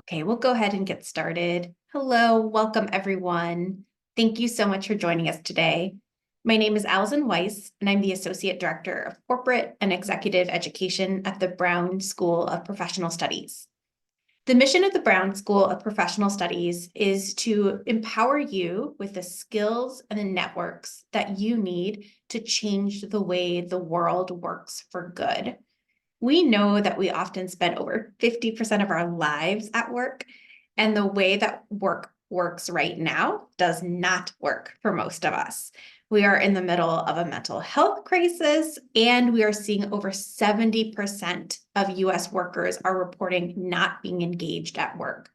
Okay, we'll go ahead and get started. Hello, welcome everyone. Thank you so much for joining us today. My name is Allison Weiss, and I'm the Associate Director of Corporate and Executive Education at the Brown School of Professional Studies. The mission of the Brown School of Professional Studies is to empower you with the skills and the networks that you need to change the way the world works for good. We know that we often spend over 50% of our lives at work, and the way that work works right now does not work for most of us. We are in the middle of a mental health crisis, and we are seeing over 70% of US workers are reporting not being engaged at work.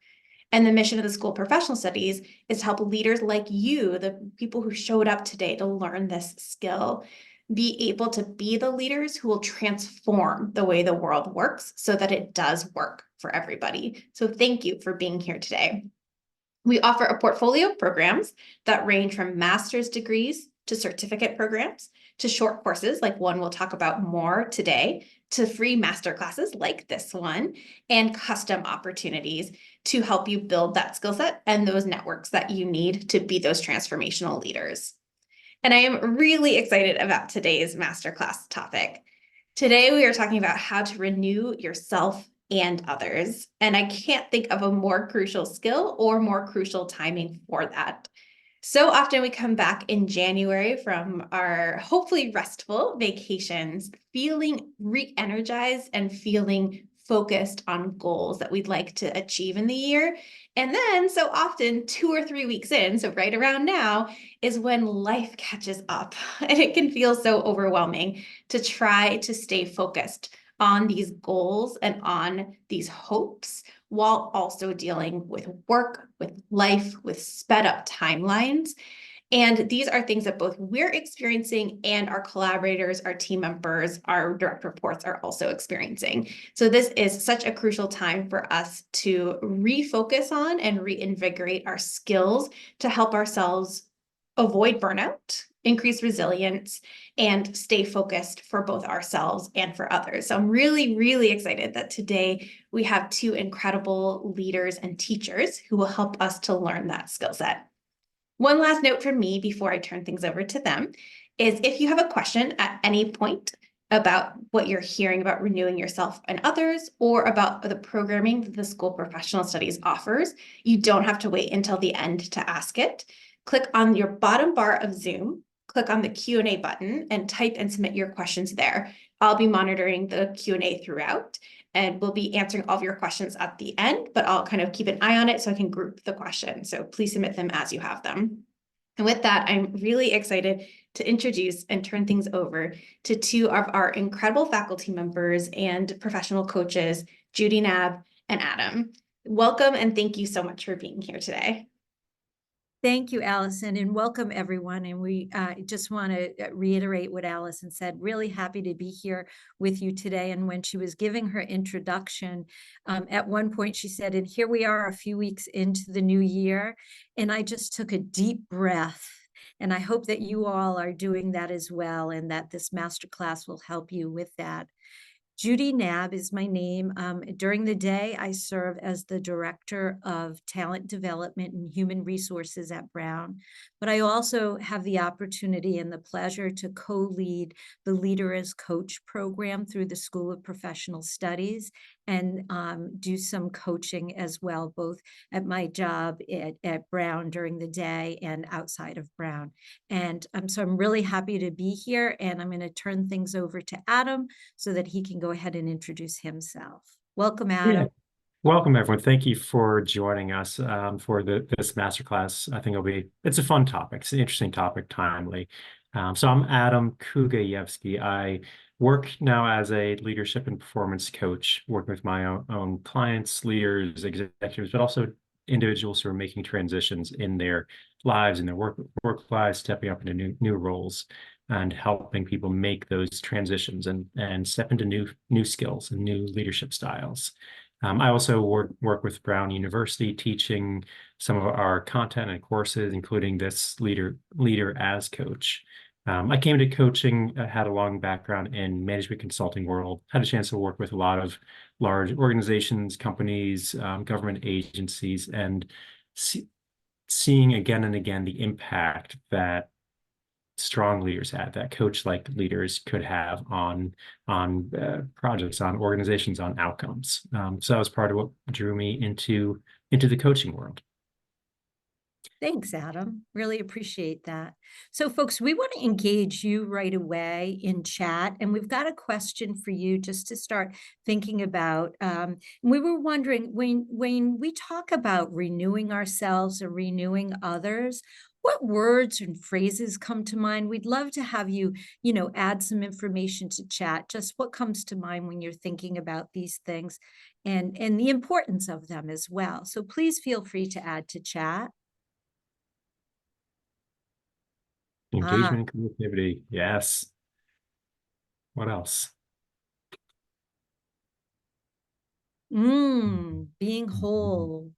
And the mission of the School of Professional Studies is to help leaders like you, the people who showed up today to learn this skill, be able to be the leaders who will transform the way the world works so that it does work for everybody. So thank you for being here today. We offer a portfolio of programs that range from master's degrees to certificate programs, to short courses like one we'll talk about more today, to free master classes like this one, and custom opportunities to help you build that skill set and those networks that you need to be those transformational leaders. And I am really excited about today's masterclass topic. Today, we are talking about how to renew yourself and others. And I can't think of a more crucial skill or more crucial timing for that. So often we come back in January from our hopefully restful vacations, feeling re-energized and feeling focused on goals that we'd like to achieve in the year. And then so often 2 or 3 weeks in, so right around now, is when life catches up. And it can feel so overwhelming to try to stay focused on these goals and on these hopes while also dealing with work, with life, with sped up timelines. And these are things that both we're experiencing and our collaborators, our team members, our direct reports are also experiencing. So this is such a crucial time for us to refocus on and reinvigorate our skills to help ourselves avoid burnout, increase resilience, and stay focused for both ourselves and for others. So I'm really, really excited that today we have 2 incredible leaders and teachers who will help us to learn that skill set. One last note from me before I turn things over to them is if you have a question at any point about what you're hearing about renewing yourself and others, or about the programming that the School of Professional Studies offers, you don't have to wait until the end to ask it. Click on your bottom bar of Zoom, click on the Q&A button, and type and submit your questions there. I'll be monitoring the Q&A throughout, and we'll be answering all of your questions at the end, but I'll kind of keep an eye on it so I can group the questions. So please submit them as you have them. And with that, I'm really excited to introduce and turn things over to 2 of our incredible faculty members and professional coaches, Judy Knabb and Adam. Welcome, and thank you so much for being here today. Thank you, Allison, and welcome everyone. And we just want to reiterate what Allison said. Really happy to be here with you today. And when she was giving her introduction, at one point she said, and here we are a few weeks into the new year. And I just took a deep breath. And I hope that you all are doing that as well, and that this masterclass will help you with that. Judy Knabb is my name. During the day, I serve as the Director of Talent Development and Human Resources at Brown, but I also have the opportunity and the pleasure to co-lead the Leader as Coach program through the School of Professional Studies and do some coaching as well, both at my job at Brown during the day and outside of Brown. And so I'm really happy to be here, and I'm going to turn things over to Adam so that he can go ahead and introduce himself. Welcome, Adam. Yeah. Welcome, everyone. Thank you for joining us for this masterclass. I think it's a fun topic. It's an interesting topic, timely. So I'm Adam Kugayevsky. I work now as a leadership and performance coach, working with my own clients, leaders, executives, but also individuals who are making transitions in their lives, in their work lives, stepping up into new roles, and helping people make those transitions and step into new skills and new leadership styles. I also work with Brown University, teaching some of our content and courses, including this Leader as Coach. I came to coaching, had a long background in management consulting world, had a chance to work with a lot of large organizations, companies, government agencies, and seeing again and again the impact that strong leaders had, that coach-like leaders could have on projects, on organizations, on outcomes. So that was part of what drew me into the coaching world. Thanks, Adam. Really appreciate that. So, folks, we want to engage you right away in chat, and we've got a question for you just to start thinking about. We were wondering when we talk about renewing ourselves or renewing others, what words and phrases come to mind? We'd love to have you, add some information to chat. Just what comes to mind when you're thinking about these things, and the importance of them as well. So please feel free to add to chat. Engagement and creativity. Yes. What else? Being whole,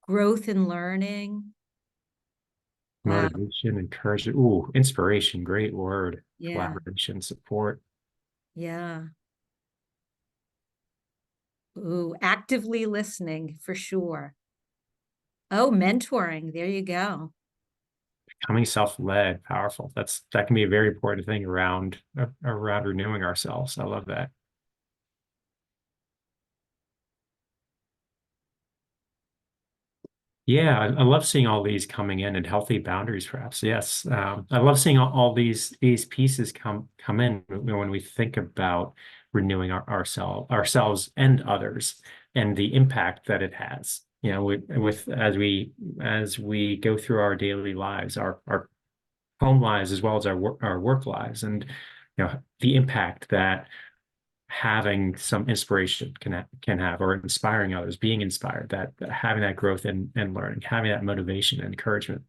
growth and learning. Wow. Motivation, encouragement. Ooh, inspiration. Great word. Yeah. Collaboration, support. Yeah. Ooh, actively listening for sure. Oh, mentoring. There you go. Becoming self-led, powerful. That can be a very important thing around renewing ourselves. I love that. Yeah, I love seeing all these coming in and healthy boundaries, perhaps. Yes, I love seeing all these pieces come in when we think about renewing ourselves and others, and the impact that it has. With as we go through our daily lives, our home lives as well as our work lives, and the impact that having some inspiration can have, or inspiring others, being inspired, that having that growth and learning, having that motivation and encouragement,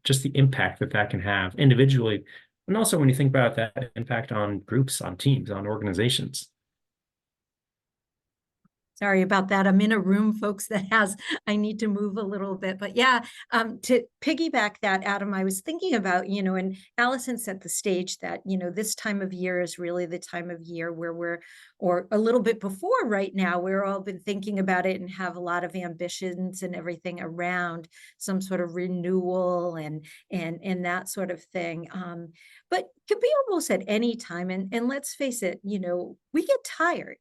just the impact that can have individually, and also when you think about that impact on groups, on teams, on organizations. Sorry about that. I'm in a room, folks, I need to move a little bit. But yeah, to piggyback that, Adam, I was thinking about, and Allison set the stage that, this time of year is really the time of year where or a little bit before right now, we're all been thinking about it and have a lot of ambitions and everything around some sort of renewal and that sort of thing. But could be almost at any time. And let's face it, we get tired.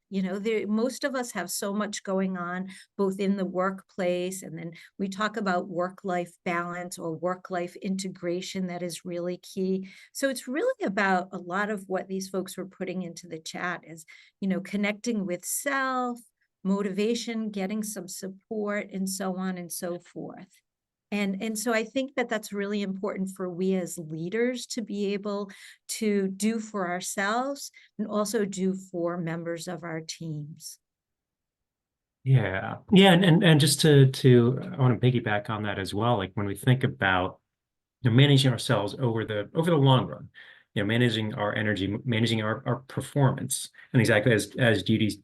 Most of us have so much going on, both in the workplace, and then we talk about work-life balance or work-life integration that is really key. So it's really about a lot of what these folks were putting into the chat is, connecting with self, motivation, getting some support, and so on and so forth. And so I think that that's really important for we as leaders to be able to do for ourselves and also do for members of our teams. Yeah. And just to I want to piggyback on that as well. Like when we think about managing ourselves over the long run, managing our energy, managing our performance, and exactly as Judy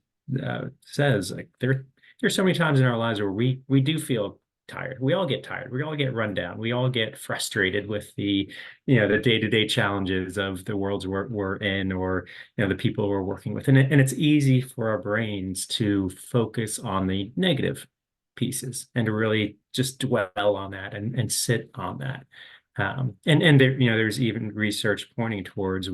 says, like there's so many times in our lives where we do feel tired. We all get tired. We all get run down. We all get frustrated with the day-to-day challenges of the worlds we're in, or the people we're working with, and it's easy for our brains to focus on the negative pieces and to really just dwell on that and sit on that. And there, there's even research pointing towards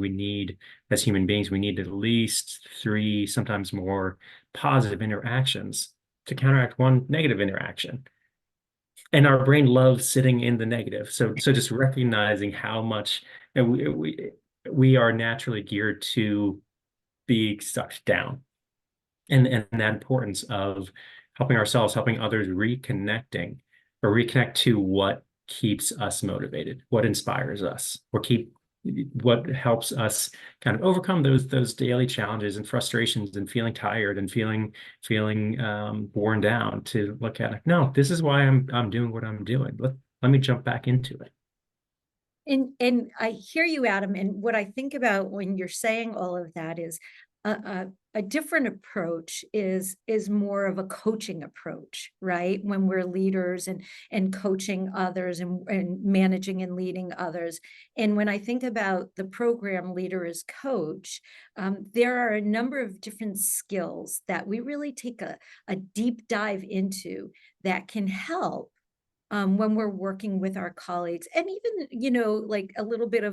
as human beings, we need at least 3, sometimes more, positive interactions to counteract one negative interaction. And our brain loves sitting in the negative. So just recognizing how much we are naturally geared to be sucked down, and that importance of helping ourselves, helping others, reconnect to what keeps us motivated, what inspires us, what helps us kind of overcome those daily challenges and frustrations and feeling tired and feeling worn down, to look at it. No, this is why I'm doing what I'm doing. Let me jump back into it. And I hear you, Adam. And what I think about when you're saying all of that is a different approach is more of a coaching approach, right? When we're leaders and coaching others and managing and leading others. And when I think about the program Leader as Coach, there are a number of different skills that we really take a deep dive into that can help when we're working with our colleagues, and even, like a little bit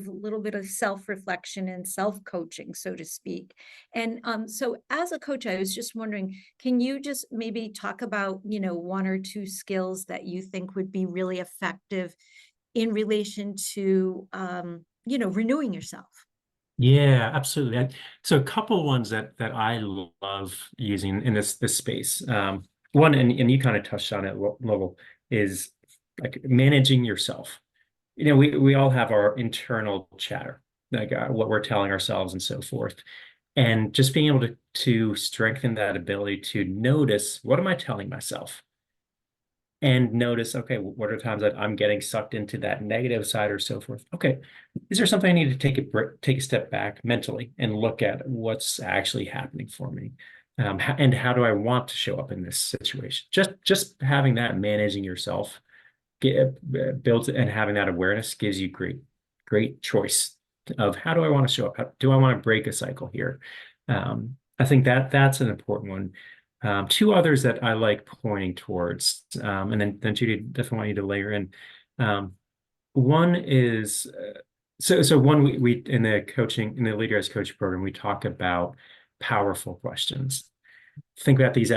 of self-reflection and self-coaching, so to speak. And so as a coach, I was just wondering, can you just maybe talk about, one or two skills that you think would be really effective in relation to, renewing yourself? Yeah, absolutely. So a couple ones that I love using in this space. One, and you kind of touched on it, Lovell, is like managing yourself. We all have our internal chatter, like what we're telling ourselves and so forth. And just being able to strengthen that ability to notice, what am I telling myself? And notice, okay, what are times that I'm getting sucked into that negative side or so forth? Okay, is there something I need to take a step back mentally and look at what's actually happening for me? And how do I want to show up in this situation? Just having that, managing yourself, builds and having that awareness gives you great choice of how do I want to show up? How, do I want to break a cycle here? I think that's an important one. Two others that I like pointing towards, and then Judy, definitely want you to layer in. One is so one we in the Leader as Coach program, we talk about powerful questions. Think about these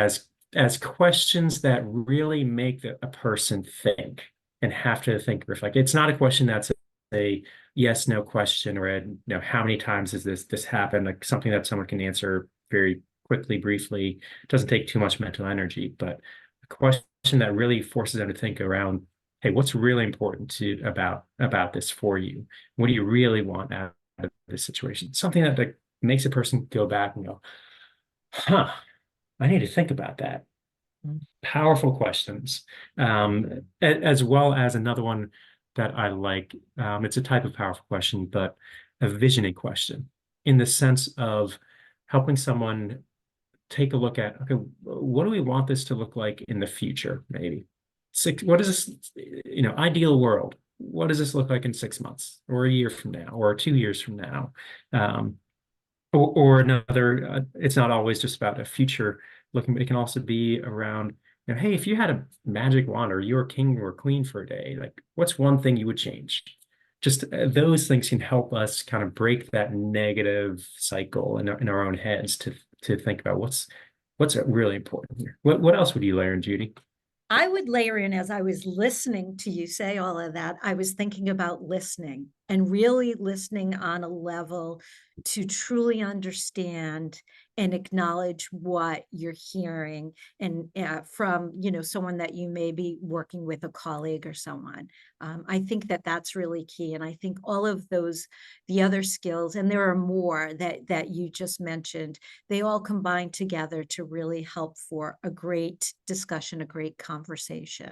as questions that really make a person think and have to think, reflect. It's not a question that's a yes, no question, or how many times has this happened? Like something that someone can answer very quickly, briefly. It doesn't take too much mental energy, but a question that really forces them to think around, hey, what's really important about this for you? What do you really want out of this situation? Something that like makes a person go back and go, huh, I need to think about that. Powerful questions, as well as another one that I like. It's a type of powerful question, but a visioning question in the sense of helping someone take a look at, okay, what do we want this to look like in the future? Maybe what is this, ideal world? What does this look like in 6 months or a year from now or 2 years from now? Or another, it's not always just about a future looking, it can also be around, hey, if you had a magic wand or you're king or queen for a day, like what's one thing you would change? Just those things can help us kind of break that negative cycle in our own heads to think about what's really important here. What else would you layer in, Judy? I would layer in, as I was listening to you say all of that, I was thinking about listening and really listening on a level to truly understand and acknowledge what you're hearing, and from someone that you may be working with, a colleague or someone. I think that that's really key, and I think all of those, the other skills, and there are more that you just mentioned, they all combine together to really help for a great discussion, a great conversation.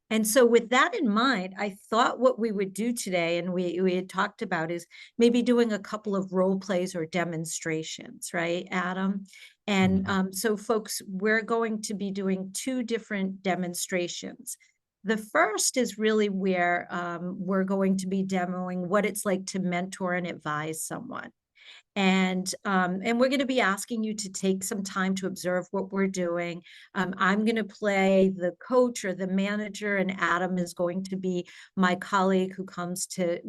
And so with that in mind, I thought what we would do today, and we had talked about, is maybe doing a couple of role plays or demonstrations, right, Adam? And so folks, we're going to be doing two different demonstrations. The first is really where we're going to be demoing what it's like to mentor and advise someone. And we're going to be asking you to take some time to observe what we're doing. I'm going to play the coach or the manager, and Adam is going to be my colleague who comes to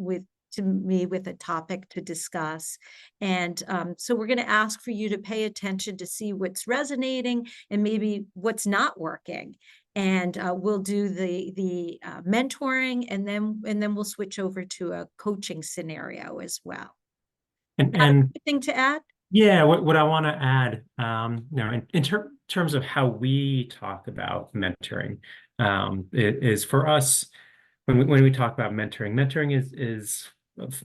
me with a topic to discuss. And so we're going to ask for you to pay attention to see what's resonating and maybe what's not working. And we'll do the mentoring, and then we'll switch over to a coaching scenario as well. And Anything to add? yeah, what I want to add, in terms of how we talk about mentoring, is for us, when we talk about mentoring is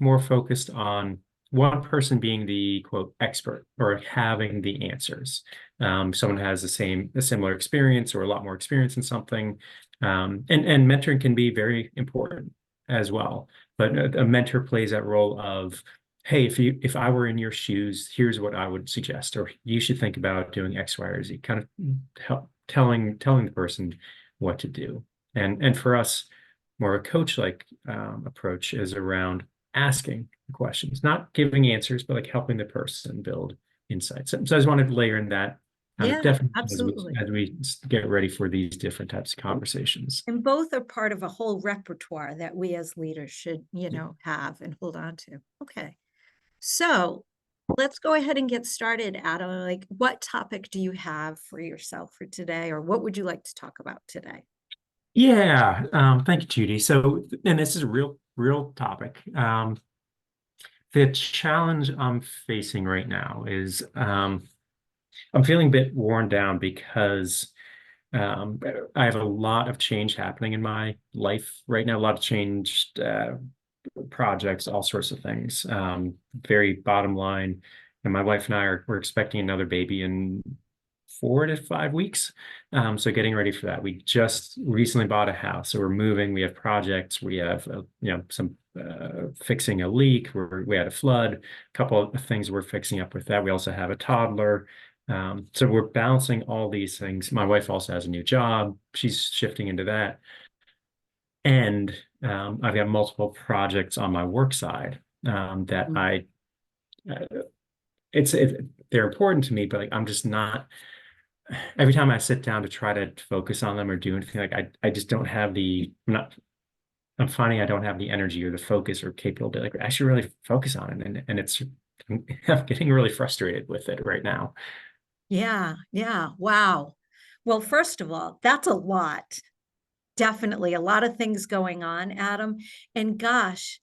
more focused on one person being the quote expert or having the answers. Someone has a similar experience or a lot more experience in something, and mentoring can be very important as well. But a mentor plays that role of hey, if I were in your shoes, here's what I would suggest, or you should think about doing X, Y, or Z, kind of telling the person what to do. And for us, more a coach-like approach is around asking questions, not giving answers, but like helping the person build insights. So I just wanted to layer in that kind of Yeah, definition absolutely. as we get ready for these different types of conversations. And both are part of a whole repertoire that we as leaders should, have and hold on to. Okay. So let's go ahead and get started, Adam. Like, what topic do you have for yourself for today, or what would you like to talk about today? Yeah, thank you, Judy. So, and this is a real topic. The challenge I'm facing right now is I'm feeling a bit worn down because I have a lot of change happening in my life right now, a lot of change projects, all sorts of things. Very bottom line, and my wife and we're expecting another baby in 4 to 5 weeks. So getting ready for that. We just recently bought a house, so we're moving. We have projects. We have some fixing a leak. We had a flood. A couple of things we're fixing up with that. We also have a toddler. So we're balancing all these things. My wife also has a new job. She's shifting into that. And I've got multiple projects on my work side that uh, they're important to me, but like I'm just not. Every time I sit down to try to focus on them or do anything, like I just don't have I'm finding I don't have the energy or the focus or capability to like actually really focus on it, and I'm getting really frustrated with it right now. Yeah, yeah. Wow. Well, first of all, that's a lot. Definitely a lot of things going on, Adam. And gosh,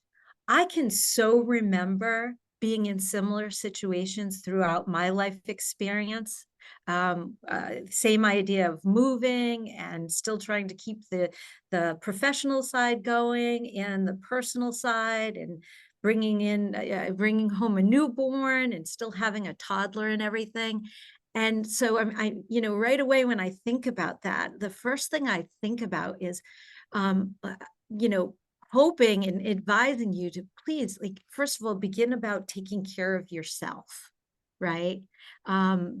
I can so remember being in similar situations throughout my life experience. Same idea of moving and still trying to keep the professional side going and the personal side, and bringing home a newborn and still having a toddler and everything. And so right away when I think about that, the first thing I think about is, um, uh, you know, hoping and advising you to please, like, first of all, begin about taking care of yourself, right?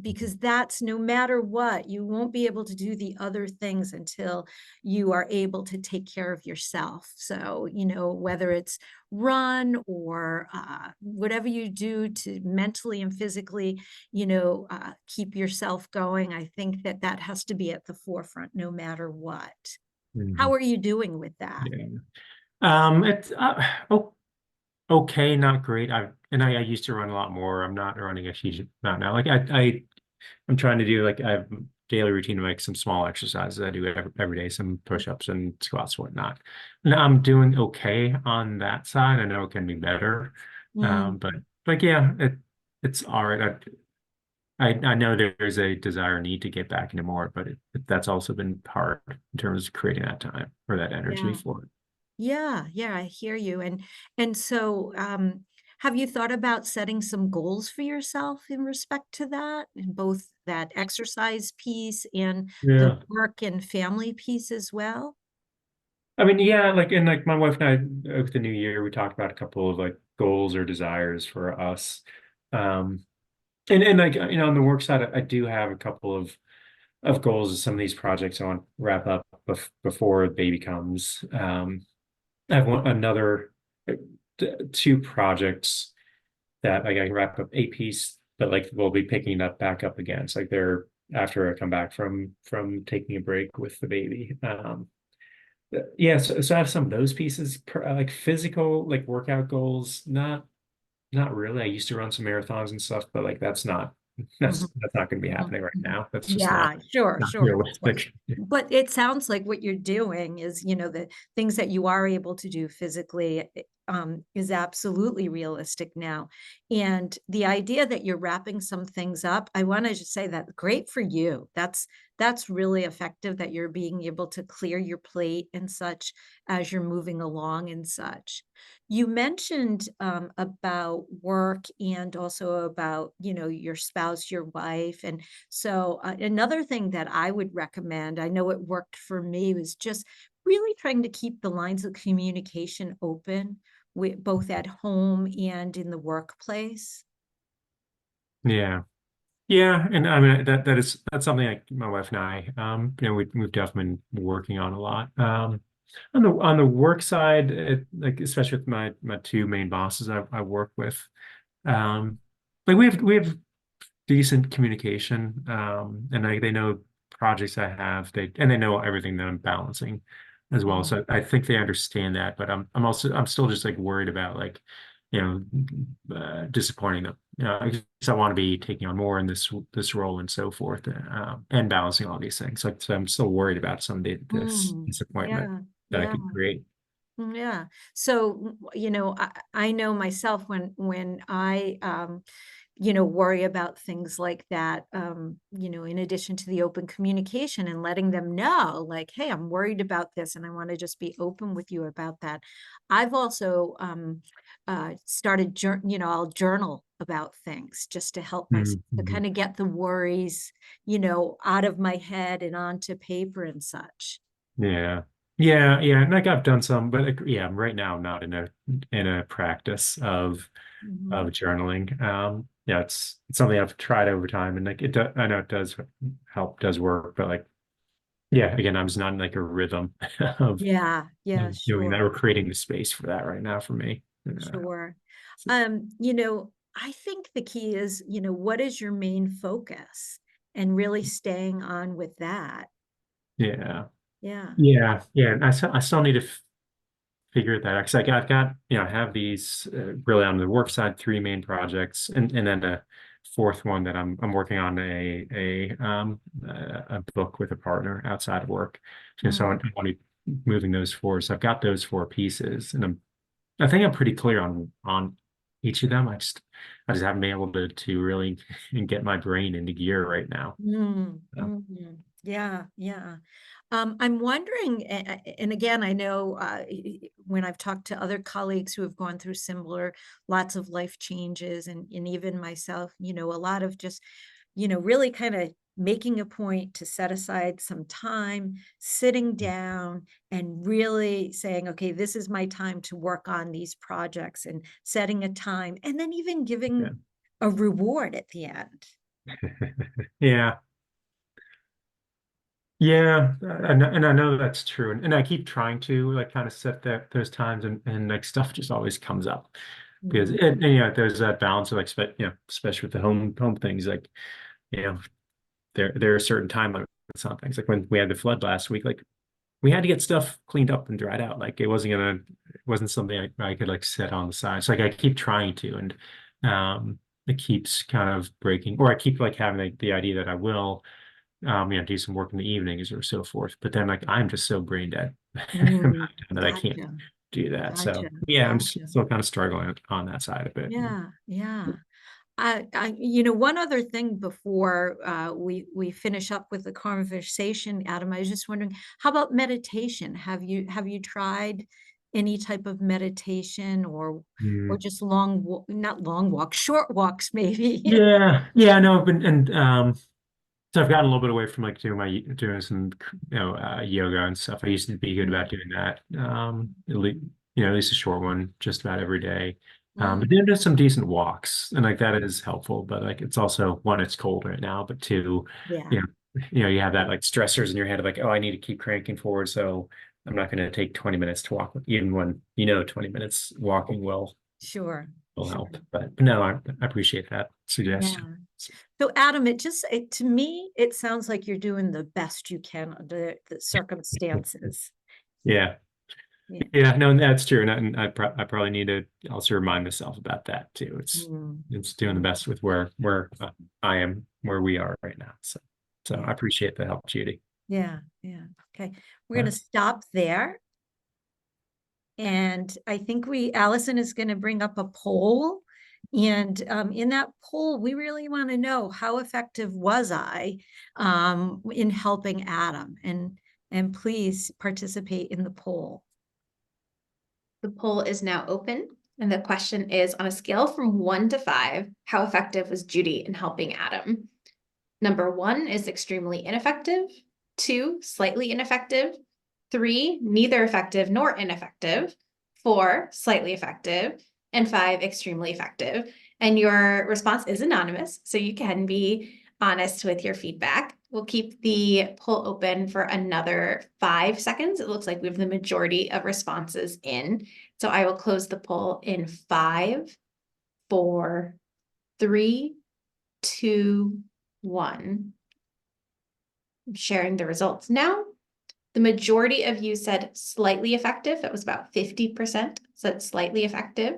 Because that's no matter what, you won't be able to do the other things until you are able to take care of yourself. So, whether it's run or whatever you do to mentally and physically, keep yourself going, I think that that has to be at the forefront no matter what. How Mhm. are you doing with that? Yeah. It's okay, not great. I used to run a lot more. I'm not running a huge amount now. Like I'm trying to do like I have a daily routine of like some small exercises I do every day, some push-ups and squats, whatnot. And I'm doing okay on that side. I know it can be better. Mm, But like yeah, it's all right. I know there's a desire need to get back into more, but that's also been hard in terms of creating that time or that energy yeah. for it. Yeah, yeah, I hear you. And so have you thought about setting some goals for yourself in respect to that, in both that exercise piece and the Yeah. work and family piece as well? I mean, yeah, like and like my wife and I with the new year, we talked about a couple of like goals or desires for us. Um and like on the work side, I do have a couple of goals of some of these projects I want to wrap up before the baby comes. I have another two projects that like I can wrap up a piece, but like we'll be picking that back up again. It's like they're after I come back from taking a break with the baby. Yeah, so I have some of those pieces, like physical, like workout goals. Not really. I used to run some marathons and stuff, but like Mhm, that's not going to be mhm, happening right mhm. now. That's just Yeah, sure, not sure. realistic. But it sounds like what you're doing is, the things that you are able to do physically, is absolutely realistic now. And the idea that you're wrapping some things up, I want to just say that great for you. That's really effective that you're being able to clear your plate and such as you're moving along and such. You mentioned about work and also about, your spouse, your wife, and so another thing that I would recommend, I know it worked for me, was just really trying to keep the lines of communication open both at home and in the workplace? Yeah. Yeah, and I mean that's something like my wife and I, we've definitely been working on a lot. On the work side, like especially with my two main bosses I work with, um, like we have decent communication, and they know projects I have, they know everything that I'm balancing as well. Mhm. So I think they understand that, but I'm still just like worried about like, disappointing them. Because I want to be taking on more in this role and so forth, and balancing all these things. Like, so I'm still worried about some of this disappointment Yeah, that I yeah. could create. Yeah. So, I know myself when I, worry about things like that, in addition to the open communication and letting them know, like, hey, I'm worried about this and I want to just be open with you about that. I've also started, I'll journal about things just to help myself to Mhm. kind of get the worries, out of my head and onto paper and such. Yeah. Yeah. And like I've done some, but like, yeah, right now I'm not in a practice of Mhm. journaling. Yeah, it's something I've tried over time, and like I know it does help, does work, but like, yeah, again, I'm just not in like a rhythm of Yeah, yeah, doing that. sure. We're creating the space for that right now for me. Sure. So, I think the key is, what is your main focus and really staying on with that. yeah, Yeah. yeah. And I still need to figure that out because I've got, I have these really on the work side, three main projects, and then a fourth one that I'm working on a book with a partner outside of work. So I Mm, want to be moving those forward. So I've got those four pieces, and I think I'm pretty clear on each of them. I just haven't been able to really get my brain into gear right now. So, yeah, yeah. I'm wondering, and again, I know when I've talked to other colleagues who have gone through similar, lots of life changes, and even myself, a lot of just, really kind of making a point to set aside some time, sitting down and really saying, okay, this is my time to work on these projects and setting a time, and then even yeah. giving a reward at the end. Yeah. Yeah, and I know that's true, and I keep trying to like kind of set those times, and like stuff just always comes up because Mm, there's that balance of like especially with the home things, like you know there are certain time limits on things, like when we had the flood last week, like we had to get stuff cleaned up and dried out, like it wasn't something I could like set on the side. So like I keep trying to, and it keeps kind of breaking, or I keep like having the idea that I will do some work in the evenings or so forth. But then like I'm just so brain dead mm, that I can't gotcha, do that. gotcha, So yeah, I'm gotcha. still kind of struggling on that side of it. Yeah, yeah. One other thing before we finish up with the conversation, Adam, I was just wondering, how about meditation? Have you tried any type of meditation or Mm. just not long walks, short walks maybe? Yeah, no, and so I've gotten a little bit away from like doing some yoga and stuff. I used to be good about Mm, doing that. At least a short one, just about every day. But mm, then just some decent walks, and like that is helpful. But like it's also, one, it's cold right now, but two, yeah, you you have that like stressors in your head of like, oh, I need to keep cranking forward, so I'm not going to take 20 minutes to walk, even when 20 minutes walking sure, will sure. help. But no, I appreciate that Yeah. suggestion. So Adam, to me, it sounds like you're doing the best you can under the circumstances. Yeah. Yeah. Yeah, no, that's true, and I probably need to also remind myself about that too. Mm, It's doing the mm, best with where I am, where we are right now. So yeah. I appreciate the help, Judy. Yeah. Yeah. Okay. We're going Uh, to stop there. And I think Allison is going to bring up a poll. And in that poll, we really want to know, how effective was I in helping Adam? And please participate in the poll. The poll is now open, and the question is, on a scale from 1 to 5, how effective was Judy in helping Adam? Number 1 is extremely ineffective, 2, slightly ineffective, 3, neither effective nor ineffective, 4, slightly effective, and 5, extremely effective. And your response is anonymous, so you can be honest with your feedback. We'll keep the poll open for another 5 seconds. It looks like we have the majority of responses in. So I will close the poll in 5, 4, 3, 2, 1. I'm sharing the results now. The majority of you said slightly effective. That was about 50%, said slightly effective.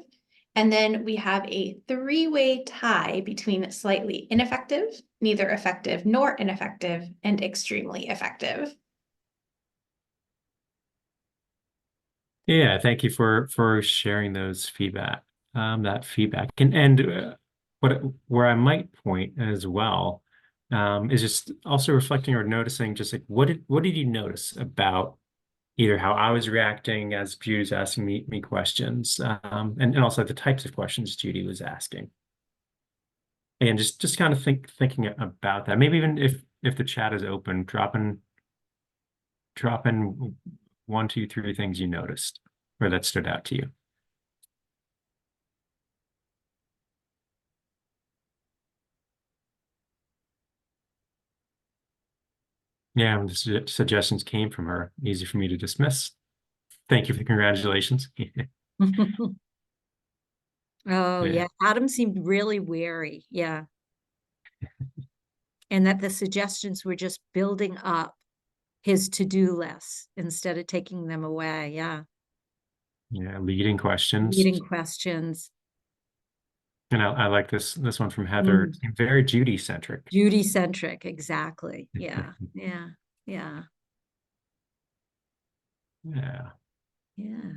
And then we have a 3-way tie between slightly ineffective, neither effective nor ineffective, and extremely effective. Yeah, thank you for sharing those feedback, that feedback. And where I might point as well, is just also reflecting or noticing just like what did you notice about either how I was reacting as Judy was asking me questions, and also the types of questions Judy was asking. And just kind of thinking about that. Maybe even if the chat is open, drop in 1, 2, 3 things you noticed or that stood out to you. Yeah, the suggestions came from her. Easy for me to dismiss. Thank you for the congratulations. Oh, Yeah. yeah. Adam seemed really wary. Yeah. And that the suggestions were just building up his to-do list instead of taking them away. Yeah. Yeah, leading questions. Leading questions. And I like this one from Heather. Very Judy centric. Judy centric. Exactly. Yeah. Yeah. Yeah. Yeah. Yeah.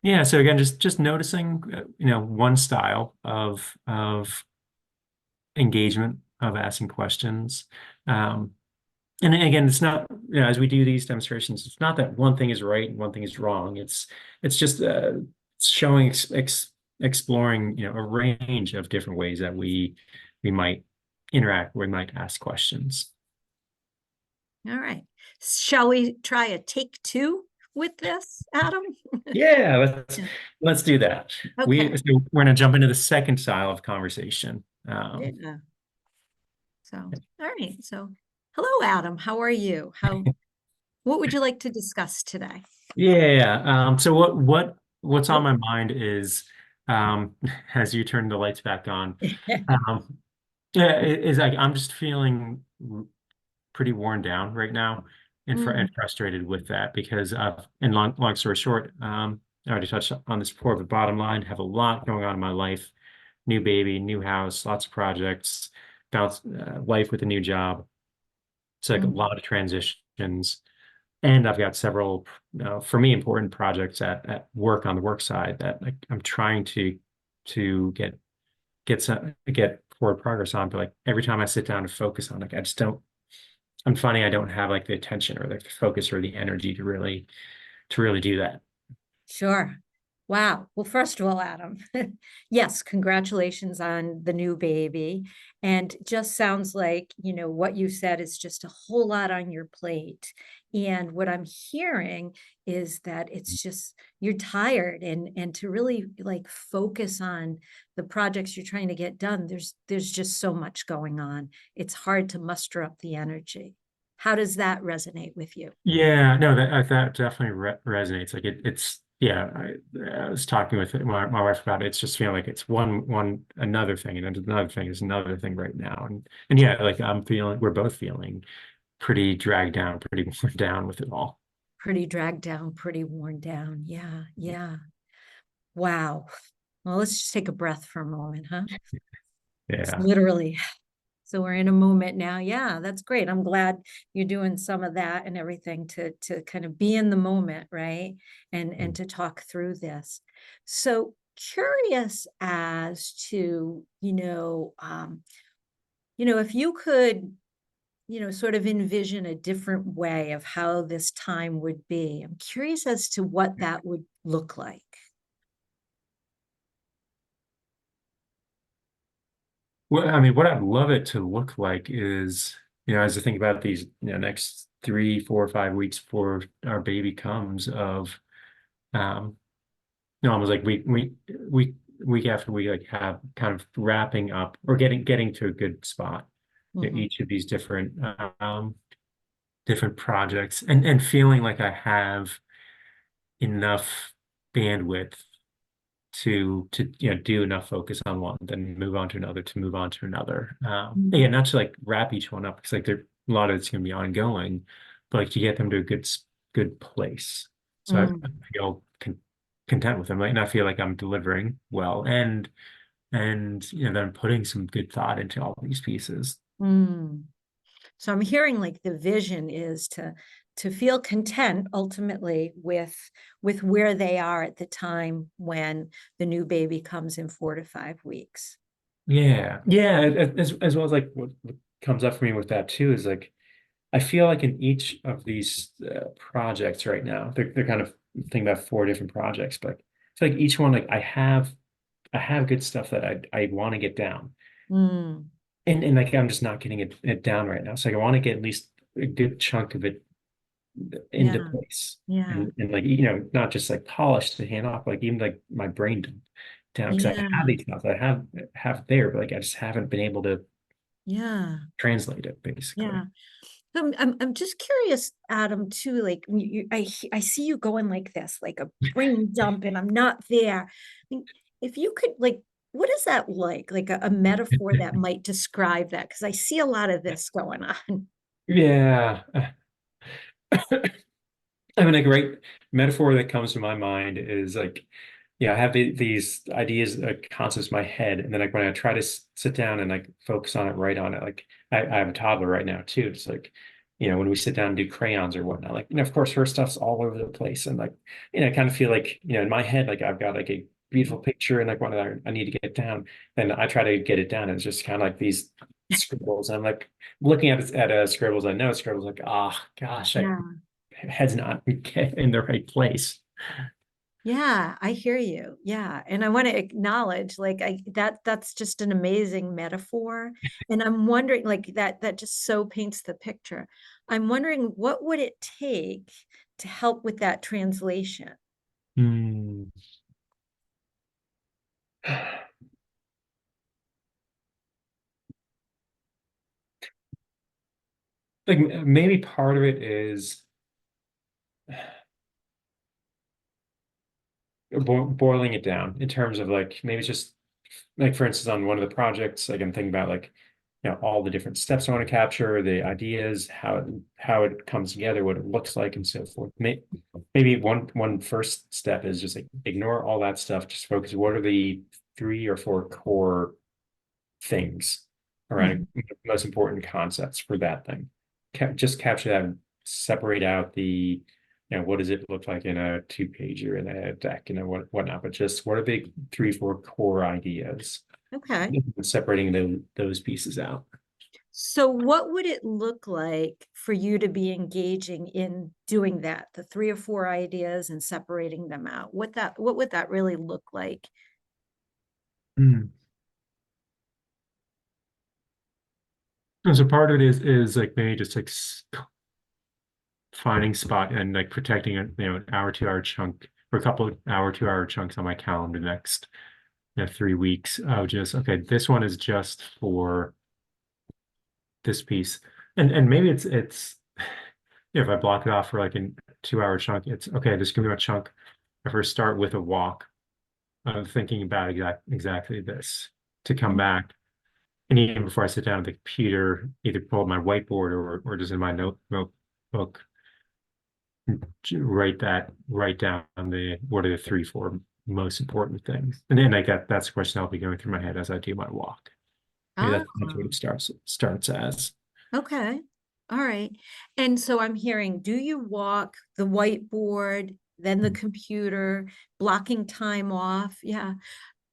Yeah. So again, just noticing, one style of engagement, of asking questions. And again, it's not, as we do these demonstrations, it's not that one thing is right and one thing is wrong. It's just showing, exploring, a range of different ways that we might interact, we might ask questions. All right. Shall we try a take 2 with this, Adam? Yeah, let's do that. Okay. So we're going to jump into the second style of conversation. Yeah. So, all right. So, hello, Adam. How are you? What would you like to discuss today? Yeah. So what's on my mind is, as you turn the lights back on, yeah, is like I'm just feeling pretty worn down right now and frustrated with that because and long story short, I already touched on this before, but bottom line, have a lot going on in my life. New baby, new house, lots of projects, life with a new job. It's like a lot of transitions. And I've got several, for me, important projects at work on the work side that I'm trying to get forward progress on. But like every time I sit down to focus on, like I just don't. I'm finding I don't have like the attention or like the focus or the energy to really do that. Sure. Wow. Well, first of all, Adam, yes, congratulations on the new baby. And just sounds like, what you said is just a whole lot on your plate. And what I'm hearing is that it's just you're tired and to really like focus on the projects you're trying to get done, there's just so much going on. It's hard to muster up the energy. How does that resonate with you? Yeah, no, that definitely resonates. Like it's yeah. I was talking with my wife about it. It's just feeling like it's one another thing, and then another thing is another thing right now. And yeah, like we're both feeling pretty dragged down, pretty worn down with it all. Pretty dragged down, pretty worn down. Yeah, yeah. Wow. Well, let's just take a breath for a moment, huh? It's Yeah. literally. So we're in a moment now. Yeah, that's great. I'm glad you're doing some of that and everything to kind of be in the moment, right? And to talk through this. So curious as to, if you could, sort of envision a different way of how this time would be. I'm curious as to what that would look like. Well, I mean, what I'd love it to look like is, as I think about these, next 3, 4, 5 weeks before our baby comes, of, um, almost like week after week, like have kind of wrapping up or getting to a good spot. Mhm. Each of these different projects and feeling like I have enough bandwidth to do enough focus on one, then move on to another, to move on to another. Mhm. Again, not to like wrap each one up because like there a lot of it's going to be ongoing, but like to get them to a good place. So I Mm. feel content with them, like, and I feel like I'm delivering well, and then putting some good thought into all these pieces. Mm. So I'm hearing like the vision is to feel content ultimately with where they are at the time when the new baby comes in 4 to 5 weeks. Yeah, as well as like what comes up for me with that too is like I feel like in each of these projects right now, they're kind of thinking about four different projects, but I feel like each one, like I have good stuff that I want to get down, Mm. and like I'm just not getting it down right now. So like I want to get at least a good chunk of it into Yeah, place, yeah, and like not just like polished to hand off, like even like my brain down because I have yeah, these stuff that I have there, but like I just haven't been able to yeah, translate it basically. yeah. I'm just curious, Adam, too. Like I see you going like this, like a brain dump, and I'm not there. I mean, if you could, like, what is that like? Like a metaphor that might describe that? Because I see a lot of this going on. Yeah. I mean, a great metaphor that comes to my mind is like, I have these ideas, concepts in my head, and then like when I try to sit down and like focus on it, write on it, like I have a toddler right now too. It's like, when we sit down and do crayons or whatnot, like, of course her stuff's all over the place, and like, I kind of feel like, in my head, like I've got like a beautiful picture and like one that I need to get down, and I try to get it down. And it's just kind of like these scribbles. And I'm like looking at scribbles. I know scribbles, like, ah, gosh, Yeah. head's not in the right place. Yeah, I hear you. Yeah. And I want to acknowledge like that's just an amazing metaphor. And I'm wondering like that just so paints the picture. I'm wondering what would it take to help with that translation? Hmm. Like maybe part of it is boiling it down in terms of like maybe it's just like for instance on one of the projects like I'm thinking about like all the different steps I want to capture, the ideas, how it comes together, what it looks like, and so forth. Maybe one first step is just like ignore all that stuff, just focus what are the 3 or 4 core things around Mhm. most important concepts for that thing. Just capture that, separate out the, what does it look like in a 2-pager in a deck, whatnot, but just what are the 3, 4 core ideas, Okay. separating those pieces out. So what would it look like for you to be engaging in doing that, the 3 or 4 ideas and separating them out? What would that really look like? Mm. And so part of it is like maybe just like finding spot and like protecting an hour, 2 hour chunk or a couple of hour, 2 hour chunks on my calendar next 3 weeks of just, okay, this one is just for this piece. And maybe it's if I block it off for like a 2 hour chunk, it's okay, this can be my chunk. I first start with a walk of thinking about exactly this to come back. And even before I sit down at the computer, either pull up my whiteboard or just in my notebook, write down what are the 3, 4 most important things. And then that's the question I'll be going through my head as I do my walk. Maybe Ah, that's what it starts as. okay. All right. And so I'm hearing, do you walk the whiteboard, then the computer, blocking time off? Yeah.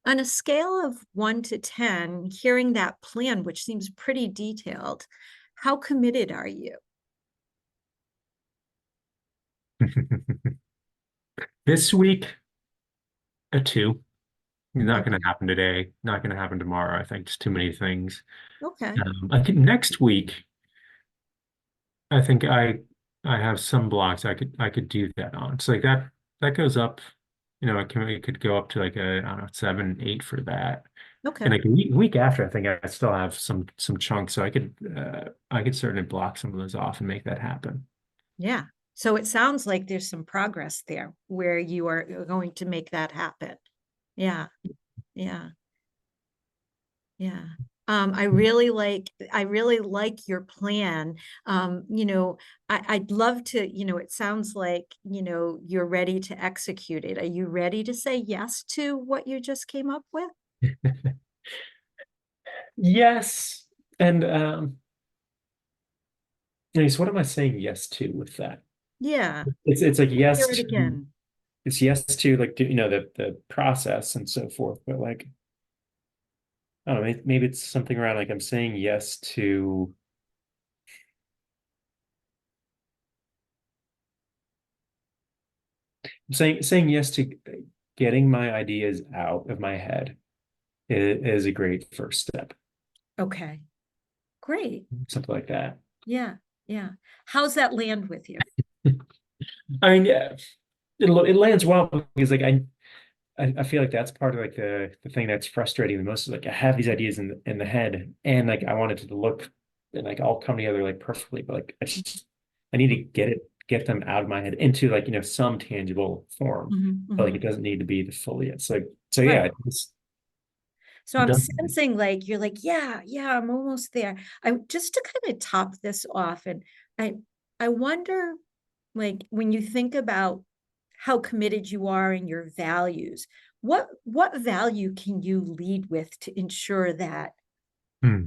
On a scale of 1 to 10, hearing that plan, which seems pretty detailed, how committed are you? This week, a 2. Not going Okay. to happen today. Not going to happen tomorrow. I think just too many things. Okay. I think next week, I think I have some blocks I could do that on. So like that goes up it could go up to like I don't know, 7, 8 for that. Okay. And like a week after, I think I still have some chunks, so I could certainly block some of those off and make that happen. Yeah. So it sounds like there's some progress there where you are going to make that happen. Yeah. Yeah. Yeah. I really like your plan. I'd love to, it sounds like, you're ready to execute it. Are you ready to say yes to what you just came up with? Yes. And so what am I saying yes to with that? Yeah. It's like Hear yes it to again. it's yes to like the process and so forth, but like I don't know, maybe it's something around like I'm saying yes to saying yes to getting my ideas out of my head is a great first step. Okay. Great. Something like that. Yeah. Yeah. How's that land with you? I mean, yeah, it lands well because like I feel like that's part of like the thing that's frustrating the most is like I have these ideas in the head and like I want it to look and like all come together like perfectly, but like I need to get them out of my head into like some tangible form. Mhm, But like it mhm. doesn't need to be the fully. It's like so yeah, Right. So it I'm does. sensing like you're like, yeah, yeah, I'm almost there. I just to kind of top this off, and I I wonder, like, when you think about how committed you are and your values, what value can you lead with to ensure that Hmm.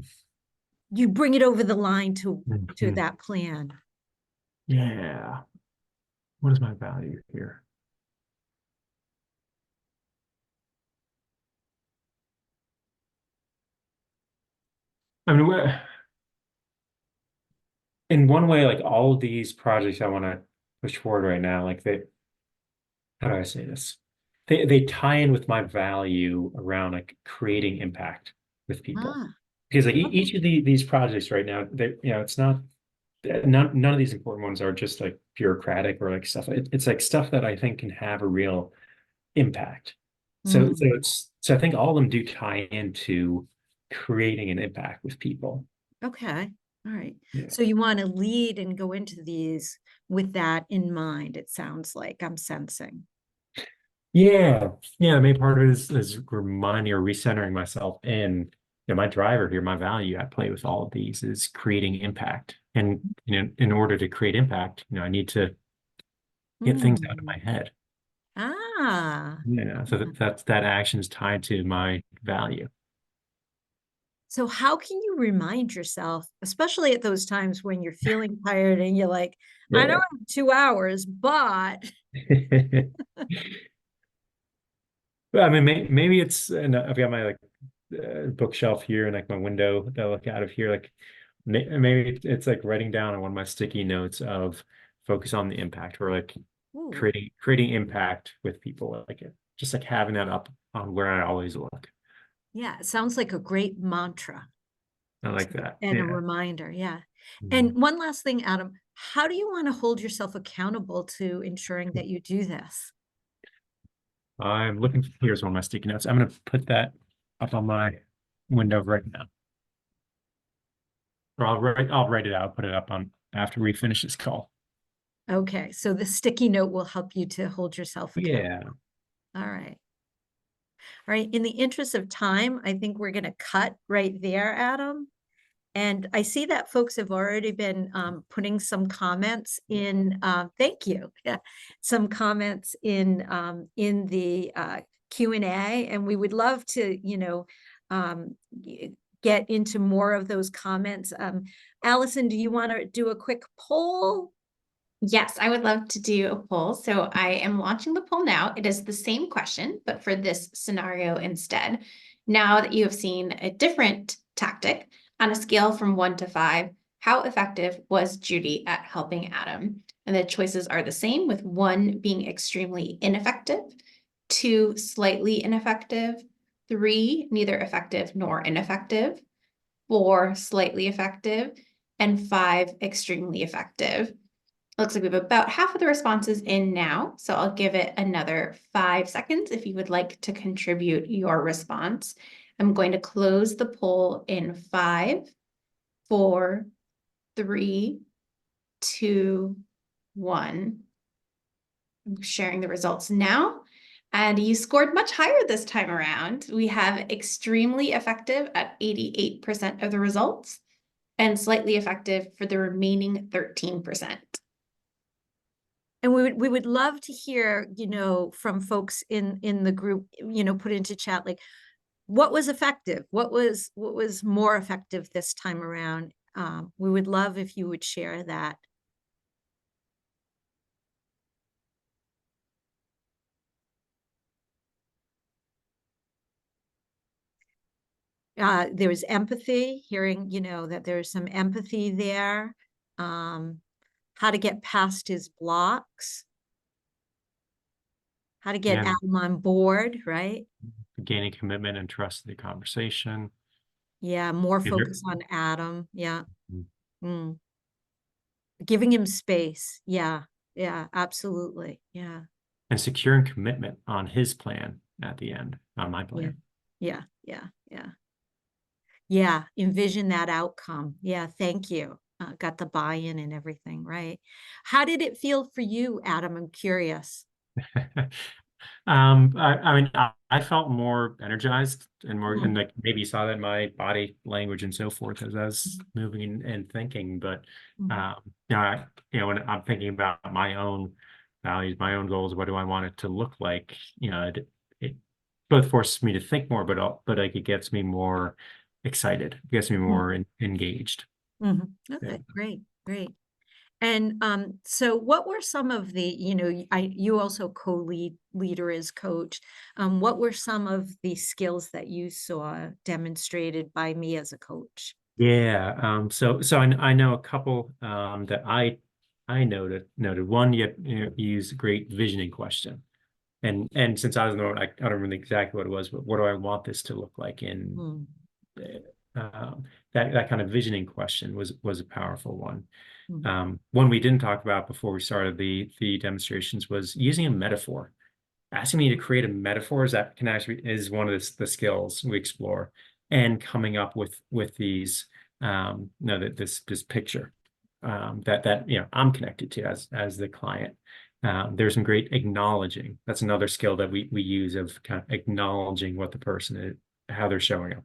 you bring it over the line to Mhm. that plan? Yeah. What is my value here? I mean, in one way, like all of these projects I want to push forward right now, like how do I say this? They tie in with my value around like creating impact with people. Ah, Because like okay. each of these projects right now, it's not none of these important ones are just like bureaucratic or like stuff. It's like stuff that I think can have a real impact. Mm, So I think all of them do tie into creating an impact with people. okay. All right. Yeah. So you want to lead and go into these with that in mind, it sounds like I'm sensing. Yeah, yeah. The main part of it is reminding or recentering myself in my driver here, my value I play with all of these is creating impact. And in order to create impact, I need to get things out of Mm. my head. Ah. Yeah. So that action is tied to my value. So how can you remind yourself, especially at those times when you're feeling tired and you're like, I know Yeah. I have 2 hours, but Well, I mean, maybe it's, and I've got my like bookshelf here and like my window that I look out of here. Like maybe it's like writing down on one of my sticky notes of focus on the impact or like ooh, creating impact with people. Like just like having that up on where I always look. yeah, it sounds like a great mantra I like that. and a Yeah. reminder. Yeah. Mhm. And one last thing, Adam, how do you want to hold yourself accountable to ensuring that you do this? I'm looking. Here's one of my sticky notes. I'm gonna put that up on my window right now. Or I'll write it out, put it up on after we finish this call. Okay, so the sticky note will help you to hold yourself accountable. Yeah. All right. All right. In the interest of time, I think we're going to cut right there, Adam. And I see that folks have already been putting some comments in. Thank you. Yeah, some comments in the Q&A, and we would love to, get into more of those comments. Allison, do you want to do a quick poll? Yes, I would love to do a poll. So I am launching the poll now. It is the same question, but for this scenario instead. Now that you have seen a different tactic on a scale from 1 to 5, how effective was Judy at helping Adam? And the choices are the same, with 1 being extremely ineffective, 2 slightly ineffective, 3 neither effective nor ineffective, 4 slightly effective, and 5 extremely effective. Looks like we have about half of the responses in now, so I'll give it another 5 seconds if you would like to contribute your response. I'm going to close the poll in 5, 4, 3, 2, 1. I'm sharing the results now. And you scored much higher this time around. We have extremely effective at 88% of the results and slightly effective for the remaining 13%. And we would love to hear, from folks in the group, put into chat, like, what was effective? What was more effective this time around? We would love if you would share that. There was empathy, hearing, that there's some empathy there. How to get past his blocks. How to get Yeah, Adam on board, right? gaining commitment and trust in the conversation. Yeah, more Yeah, focus on Adam. Yeah. Mm. Mm. Giving him space. Yeah. Yeah, absolutely. Yeah. And securing commitment on his plan at the end, on my Yeah. plan. Yeah. Yeah. Yeah. Yeah. Envision that outcome. Yeah. Thank you. Got the buy-in and everything, right? How did it feel for you, Adam? I'm curious. I mean, I felt more energized and more, and Mm, like maybe you saw that in my body language and so forth as I was mm, moving and thinking. But mm, when I'm thinking about my own values, my own goals, what do I want it to look like? It both forces me to think more, but like it gets me more excited, it gets me mm, more engaged. mhm. Yeah. Okay, great, great. And so what were some of the, you also leader as coach. What were some of the skills that you saw demonstrated by me as a coach? Yeah. So I know a couple that I noted. One, you use a great visioning question. And since I was in the moment, I don't remember exactly what it was, but what do I want this to look like in Mm, that kind of visioning question was a powerful one. mm, One we didn't talk about before we started the demonstrations was using a metaphor. Asking me to create a metaphor is one of the skills we explore, and coming up with these this picture that I'm connected to as the client. There's some great acknowledging. That's another skill that we use, of kind of acknowledging what the person is, how they're showing up,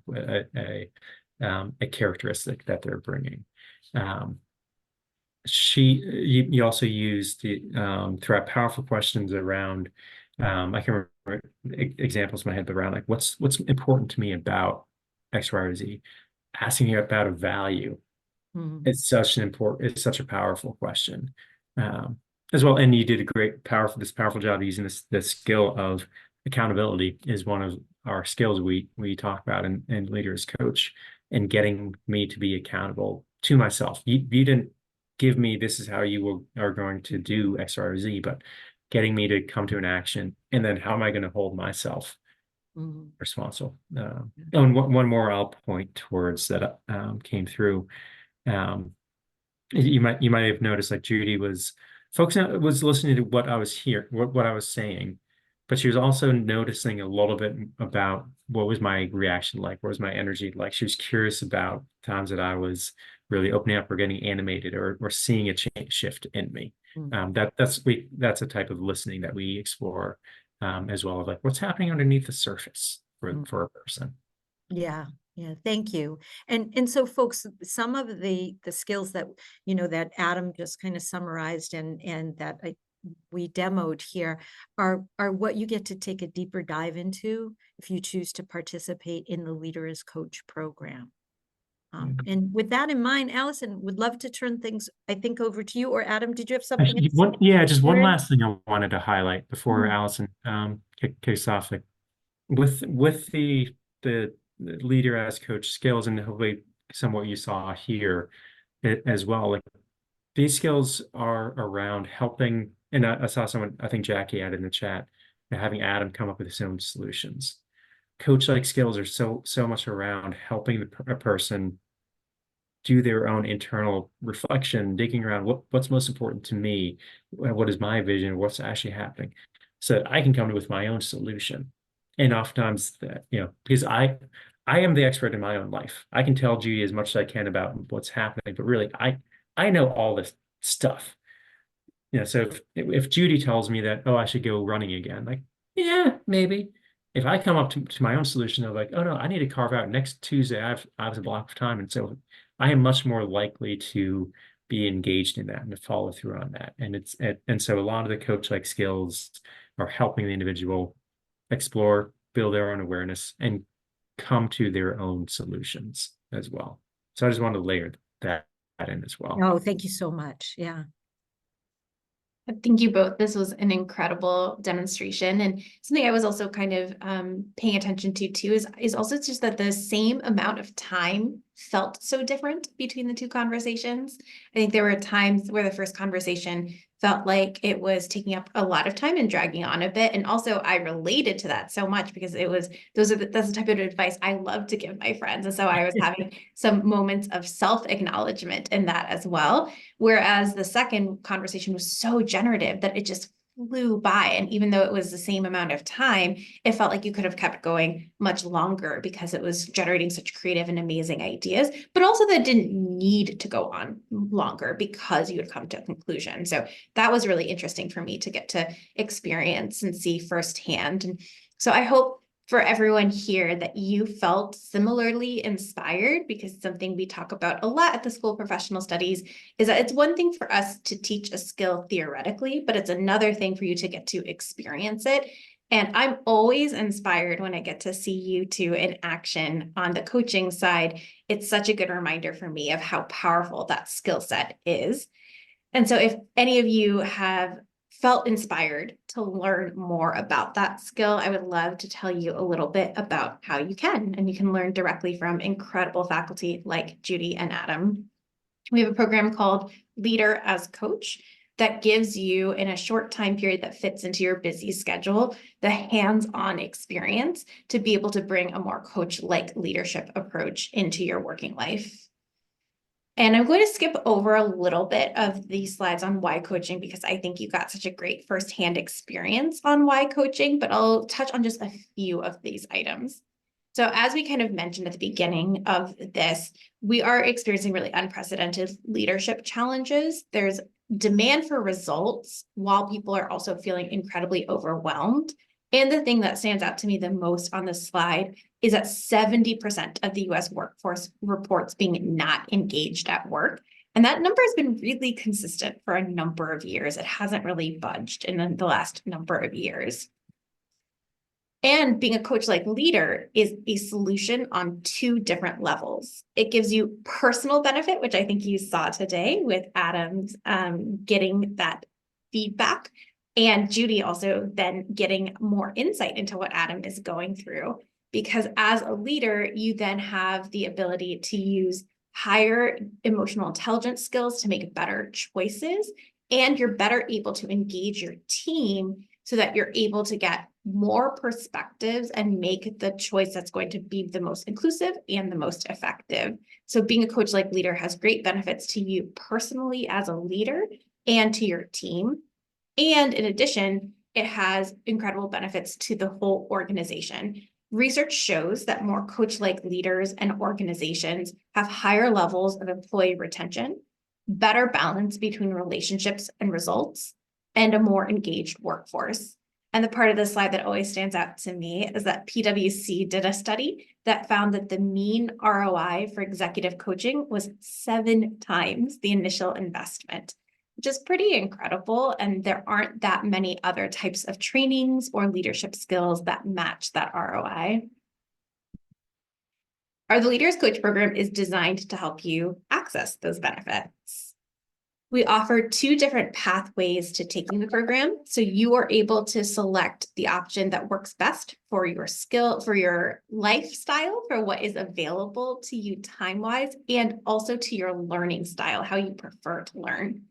a characteristic that they're bringing. Um, you also use throughout powerful questions around, I can remember examples in my head, but around like what's important to me about X, Y, or Z. Asking you about a value, mm, it's such a powerful question, um, as well. And you did a powerful job using this skill of accountability is one of our skills we talk about in Leader as Coach, and getting me to be accountable to myself. You didn't give me, this is how are going to do X, Y, or Z, but getting me to come to an action, and then how am I going to hold myself mm, responsible? And one more I'll point towards that came through. Um, you might have noticed, like, Judy was listening to what I was saying, but she was also noticing a little bit about what was my reaction like, what was my energy like. She was curious about times that I was really opening up or getting animated, or seeing a change shift in me. mm, That's a type of listening that we explore, as well, of like what's happening underneath the surface mm. for a person. Yeah, yeah, thank you. And so folks, some of the skills that, that Adam just kind of summarized and that we demoed here are what you get to take a deeper dive into if you choose to participate in the Leader as Coach program. And with that in mind, Allison, would love to turn things, I think, over to you, or Adam, did you have something Actually, else? just one Sharon? last thing I wanted to highlight before Mm, Allison kicks off. Like, with the leader as coach skills, and hopefully some what you saw here as well. Like, these skills are around helping, and I saw someone, I think Jackie added in the chat, having Adam come up with his own solutions. Coach like skills are so much around helping a person do their own internal reflection, digging around what's most important to me, what is my vision, what's actually happening, so that I can come with my own solution. And oftentimes that, because I am the expert in my own life. I can tell Judy as much as I can about what's happening, but really I know all this stuff. So if Judy tells me that, oh, I should go running again, like, yeah, maybe. If I come up to my own solution of like, oh no, I need to carve out next Tuesday, I have a block of time. And so I am much more likely to be engaged in that and to follow through on that. And so a lot of the coach-like skills are helping the individual explore, build their own awareness, and come to their own solutions as well. So I just wanted to layer that in as well. Oh, thank you so much. Yeah. Thank you both. This was an incredible demonstration. And something I was also kind of paying attention to too is also just that the same amount of time felt so different between the two conversations. I think there were times where the first conversation felt like it was taking up a lot of time and dragging on a bit. And also I related to that so much because that's the type of advice I love to give my friends. And so I was having some moments of self-acknowledgement in that as well. Whereas the second conversation was so generative that it just flew by. And even though it was the same amount of time, it felt like you could have kept going much longer because it was generating such creative and amazing ideas, but also that didn't need to go on longer because you had come to a conclusion. So that was really interesting for me to get to experience and see firsthand. And so I hope for everyone here that you felt similarly inspired, because something we talk about a lot at the School of Professional Studies is that it's one thing for us to teach a skill theoretically, but it's another thing for you to get to experience it. And I'm always inspired when I get to see you two in action on the coaching side. It's such a good reminder for me of how powerful that skill set is. And so if any of you have felt inspired to learn more about that skill, I would love to tell you a little bit about how you can. And you can learn directly from incredible faculty like Judy and Adam. We have a program called Leader as Coach that gives you, in a short time period that fits into your busy schedule, the hands-on experience to be able to bring a more coach-like leadership approach into your working life. And I'm going to skip over a little bit of these slides on why coaching, because I think you got such a great firsthand experience on why coaching, but I'll touch on just a few of these items. So as we kind of mentioned at the beginning of this, we are experiencing really unprecedented leadership challenges. There's demand for results while people are also feeling incredibly overwhelmed. And the thing that stands out to me the most on this slide is that 70% of the US workforce reports being not engaged at work. And that number has been really consistent for a number of years. It hasn't really budged in the last number of years. And being a coach-like leader is a solution on two different levels. It gives you personal benefit, which I think you saw today with Adam's getting that feedback, and Judy also then getting more insight into what Adam is going through. Because as a leader, you then have the ability to use higher emotional intelligence skills to make better choices, and you're better able to engage your team so that you're able to get more perspectives and make the choice that's going to be the most inclusive and the most effective. So being a coach-like leader has great benefits to you personally as a leader and to your team. And in addition, it has incredible benefits to the whole organization. Research shows that more coach-like leaders and organizations have higher levels of employee retention, better balance between relationships and results, and a more engaged workforce. And the part of the slide that always stands out to me is that PwC did a study that found that the mean ROI for executive coaching was 7 times the initial investment, which is pretty incredible. And there aren't that many other types of trainings or leadership skills that match that ROI. Our The Leaders Coach program is designed to help you access those benefits. We offer 2 different pathways to taking the program. So you are able to select the option that works best for your skill, for your lifestyle, for what is available to you time-wise, and also to your learning style, how you prefer to learn.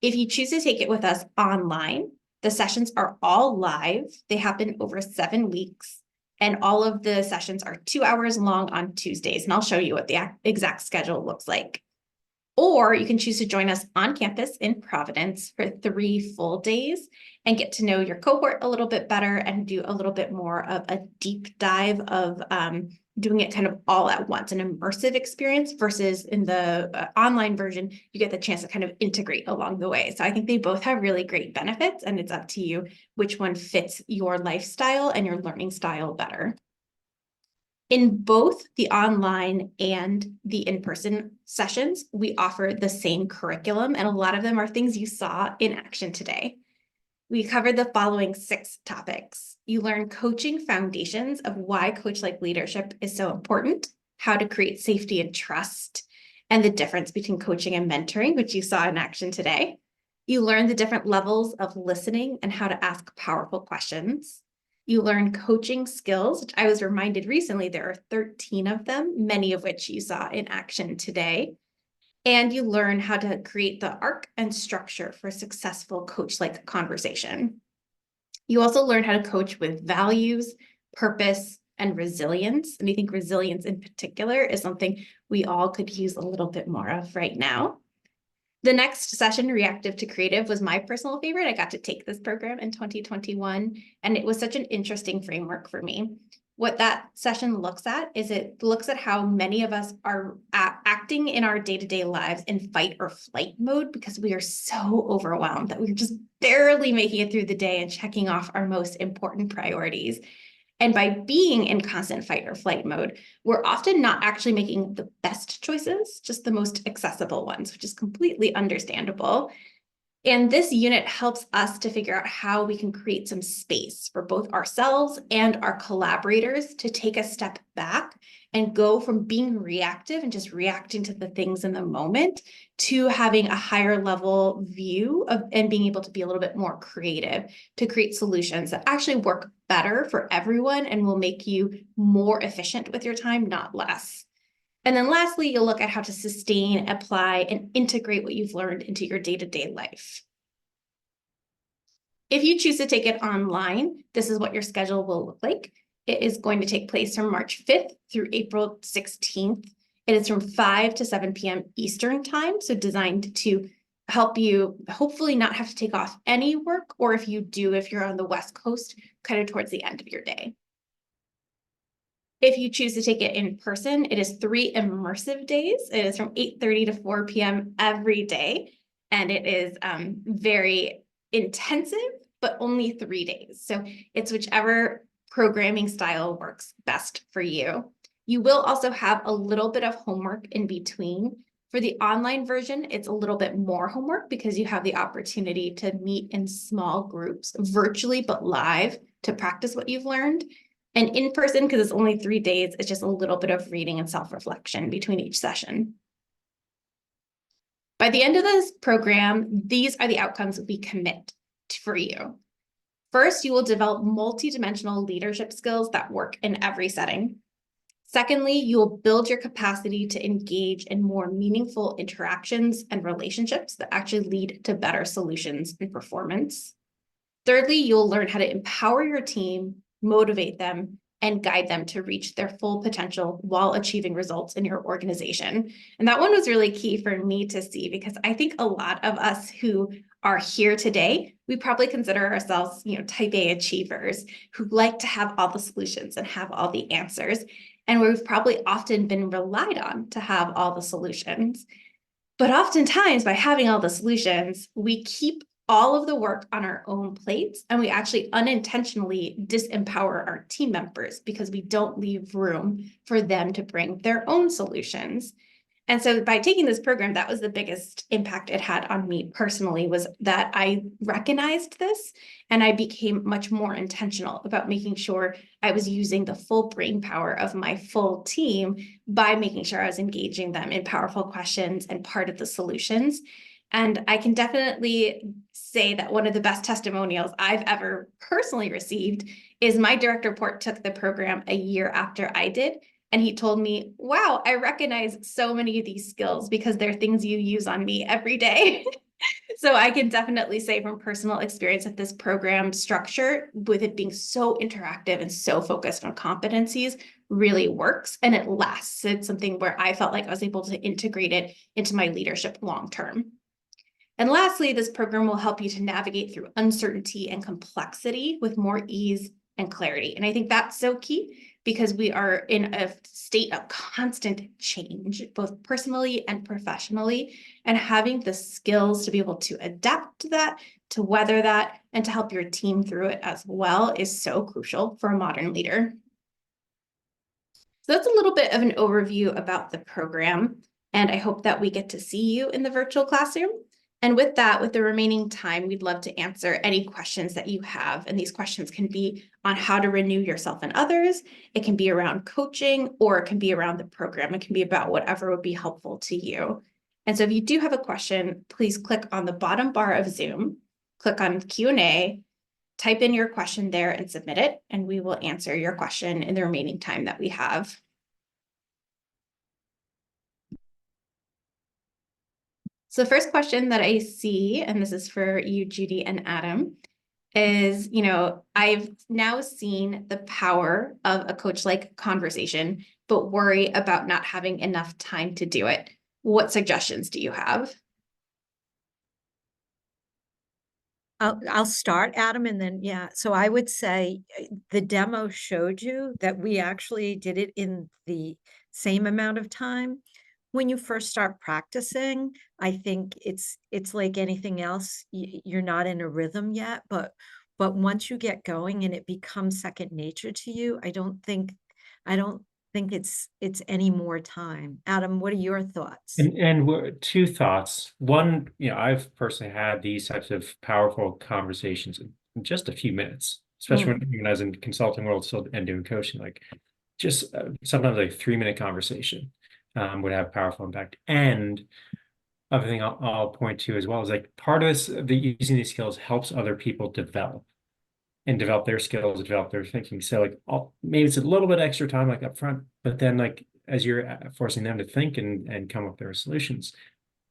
If you choose to take it with us online, the sessions are all live. They happen over 7 weeks. And all of the sessions are 2 hours long on Tuesdays, and I'll show you what the exact schedule looks like. Or you can choose to join us on campus in Providence for 3 full days and get to know your cohort a little bit better and do a little bit more of a deep dive of doing it kind of all at once, an immersive experience, versus in the online version, you get the chance to kind of integrate along the way. So I think they both have really great benefits, and it's up to you which one fits your lifestyle and your learning style better. In both the online and the in-person sessions, we offer the same curriculum, and a lot of them are things you saw in action today. We covered the following 6 topics. You learn coaching foundations of why coach-like leadership is so important, how to create safety and trust, and the difference between coaching and mentoring, which you saw in action today. You learn the different levels of listening and how to ask powerful questions. You learn coaching skills, which I was reminded recently there are 13 of them, many of which you saw in action today. And you learn how to create the arc and structure for successful coach-like conversation. You also learn how to coach with values, purpose, and resilience. And I think resilience in particular is something we all could use a little bit more of right now. The next session, Reactive to Creative, was my personal favorite. I got to take this program in 2021, and it was such an interesting framework for me. What that session looks at is it looks at how many of us are acting in our day-to-day lives in fight or flight mode because we are so overwhelmed that we're just barely making it through the day and checking off our most important priorities. And by being in constant fight or flight mode, we're often not actually making the best choices, just the most accessible ones, which is completely understandable. And this unit helps us to figure out how we can create some space for both ourselves and our collaborators to take a step back and go from being reactive and just reacting to the things in the moment to having a higher level view of and being able to be a little bit more creative to create solutions that actually work better for everyone and will make you more efficient with your time, not less. And then lastly, you'll look at how to sustain, apply, and integrate what you've learned into your day-to-day life. If you choose to take it online, this is what your schedule will look like. It is going to take place from March 5th through April 16th. It is from 5 to 7 p.m. Eastern time, so designed to help you hopefully not have to take off any work, or if you do, if you're on the West Coast, kind of towards the end of your day. If you choose to take it in person, it is 3 immersive days. It is from 8:30 to 4 p.m. every day, and it is very intensive, but only 3 days. So it's whichever programming style works best for you. You will also have a little bit of homework in between. For the online version, it's a little bit more homework because you have the opportunity to meet in small groups, virtually but live, to practice what you've learned. And in person, because it's only 3 days, it's just a little bit of reading and self-reflection between each session. By the end of this program, these are the outcomes we commit for you. First, you will develop multidimensional leadership skills that work in every setting. Secondly, you will build your capacity to engage in more meaningful interactions and relationships that actually lead to better solutions and performance. Thirdly, you'll learn how to empower your team, motivate them, and guide them to reach their full potential while achieving results in your organization. And that one was really key for me to see, because I think a lot of us who are here today, we probably consider ourselves, type A achievers who like to have all the solutions and have all the answers. And we've probably often been relied on to have all the solutions. But oftentimes, by having all the solutions, we keep all of the work on our own plates, and we actually unintentionally disempower our team members because we don't leave room for them to bring their own solutions. And so by taking this program, that was the biggest impact it had on me personally, was that I recognized this and I became much more intentional about making sure I was using the full brain power of my full team by making sure I was engaging them in powerful questions and part of the solutions. And I can definitely say that one of the best testimonials I've ever personally received is my direct report took the program a year after I did. And he told me, wow, I recognize so many of these skills because they're things you use on me every day. So I can definitely say from personal experience that this program structure, with it being so interactive and so focused on competencies, really works and it lasts. It's something where I felt like I was able to integrate it into my leadership long term. And lastly, this program will help you to navigate through uncertainty and complexity with more ease and clarity. And I think that's so key because we are in a state of constant change, both personally and professionally, and having the skills to be able to adapt to that, to weather that, and to help your team through it as well is so crucial for a modern leader. So that's a little bit of an overview about the program, and I hope that we get to see you in the virtual classroom. And with that, with the remaining time, we'd love to answer any questions that you have. And these questions can be on how to renew yourself and others. It can be around coaching, or it can be around the program. It can be about whatever would be helpful to you. And so if you do have a question, please click on the bottom bar of Zoom, click on Q&A, type in your question there and submit it, and we will answer your question in the remaining time that we have. So the first question that I see, and this is for you, Judy and Adam, is, I've now seen the power of a coach-like conversation, but worry about not having enough time to do it. What suggestions do you have? I'll start, Adam, and then, so I would say the demo showed you that we actually did it in the same amount of time. When you first start practicing, I think it's like anything else. You're not in a rhythm yet, but once you get going and it becomes second nature to you, I don't think it's any more time. Adam, what are your thoughts? And two thoughts. One, I've personally had these types of powerful conversations in just a few minutes, especially when I was in consulting world still and doing coaching. Like, just sometimes like 3-minute conversation would have powerful impact. And other thing I'll point to as well is like part of this, using these skills helps other people develop their skills, develop their thinking. So like maybe it's a little bit extra time like up front, but then like as you're forcing them to think and come up with their solutions,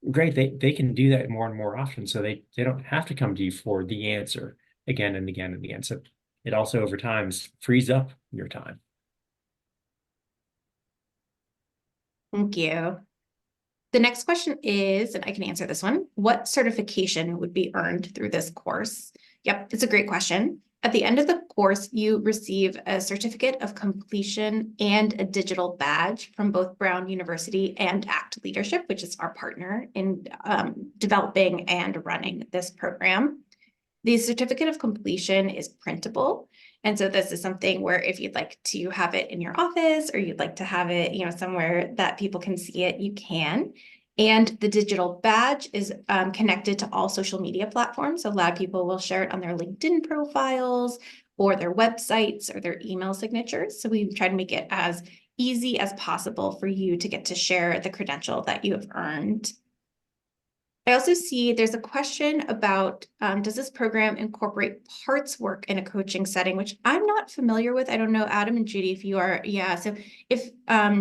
great, they can do that more and more often. So they don't have to come to you for the answer again and again and again. So it also over time frees up your time. Thank you. The next question is, and I can answer this one, what certification would be earned through this course? Yep, it's a great question. At the end of the course, you receive a certificate of completion and a digital badge from both Brown University and ACT Leadership, which is our partner in developing and running this program. The certificate of completion is printable. And so this is something where if you'd like to have it in your office or you'd like to have it, somewhere that people can see it, you can. And the digital badge is connected to all social media platforms. So a lot of people will share it on their LinkedIn profiles or their websites or their email signatures. So we try to make it as easy as possible for you to get to share the credential that you have earned. I also see there's a question about, does this program incorporate parts work in a coaching setting, which I'm not familiar with. I don't know, Adam and Judy, if you are. Yeah, so if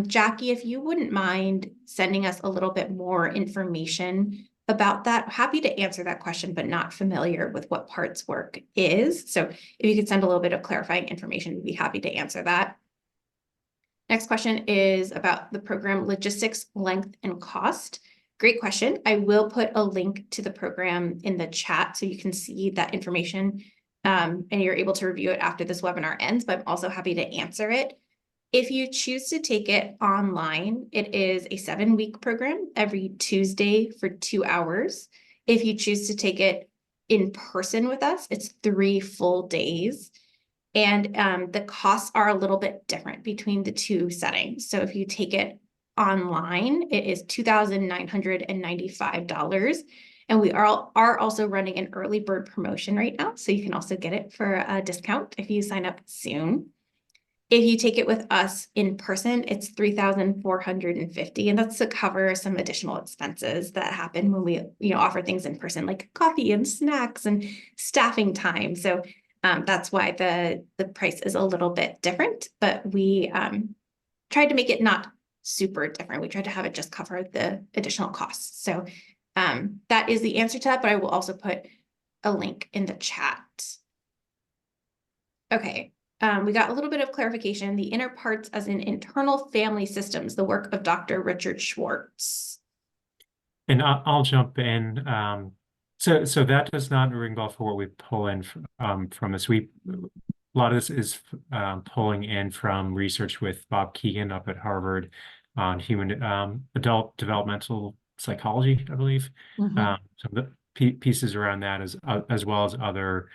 Jackie, if you wouldn't mind sending us a little bit more information about that, happy to answer that question, but not familiar with what parts work is. So if you could send a little bit of clarifying information, we'd be happy to answer that. Next question is about the program logistics, length, and cost. Great question. I will put a link to the program in the chat so you can see that information and you're able to review it after this webinar ends, but I'm also happy to answer it. If you choose to take it online, it is a 7-week program every Tuesday for 2 hours. If you choose to take it in person with us, it's 3 full days. And the costs are a little bit different between the two settings. So if you take it online, it is $2,995. And we are also running an early bird promotion right now. So you can also get it for a discount if you sign up soon. If you take it with us in person, it's $3,450. And that's to cover some additional expenses that happen when we offer things in person, like coffee and snacks and staffing time. So that's why the price is a little bit different, but we tried to make it not super different. We tried to have it just cover the additional costs. So That is the answer to that, but I will also put a link in the chat. Okay, we got a little bit of clarification. The inner parts as in internal family systems, the work of Dr. Richard Schwartz. And I'll jump in. So that does not ring bell for what we pull in from this. A lot of this is pulling in from research with Bob Keegan up at Harvard on human adult developmental psychology, I believe. Mhm. Some of the pieces around that as well as other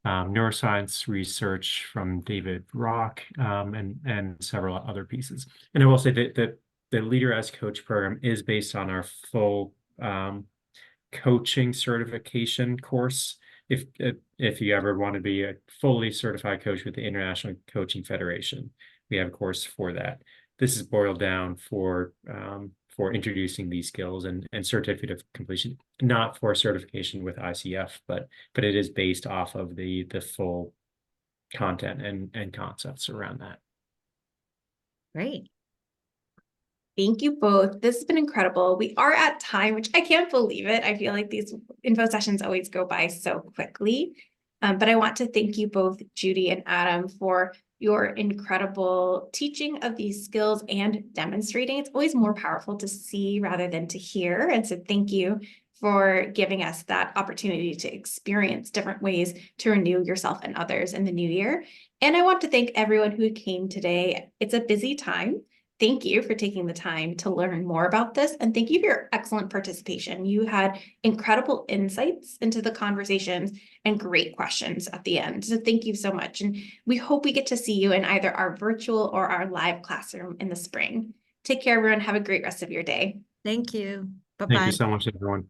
neuroscience research from David Rock and several other pieces. And I will say that the Leader as Coach program is based on our full coaching certification course. If you ever want to be a fully certified coach with the International Coaching Federation, we have a course for that. This is boiled down for introducing these skills and certificate of completion, not for certification with ICF, but it is based off of the full content and concepts around that. Great. Thank you both. This has been incredible. We are at time, which I can't believe it. I feel like these info sessions always go by so quickly. But I want to thank you both, Judy and Adam, for your incredible teaching of these skills and demonstrating. It's always more powerful to see rather than to hear. And so thank you for giving us that opportunity to experience different ways to renew yourself and others in the new year. And I want to thank everyone who came today. It's a busy time. Thank you for taking the time to learn more about this, and thank you for your excellent participation. You had incredible insights into the conversations and great questions at the end. So thank you so much. And we hope we get to see you in either our virtual or our live classroom in the spring. Take care, everyone. Have a great rest of your day. Thank you. Thank Bye-bye. you so much, everyone.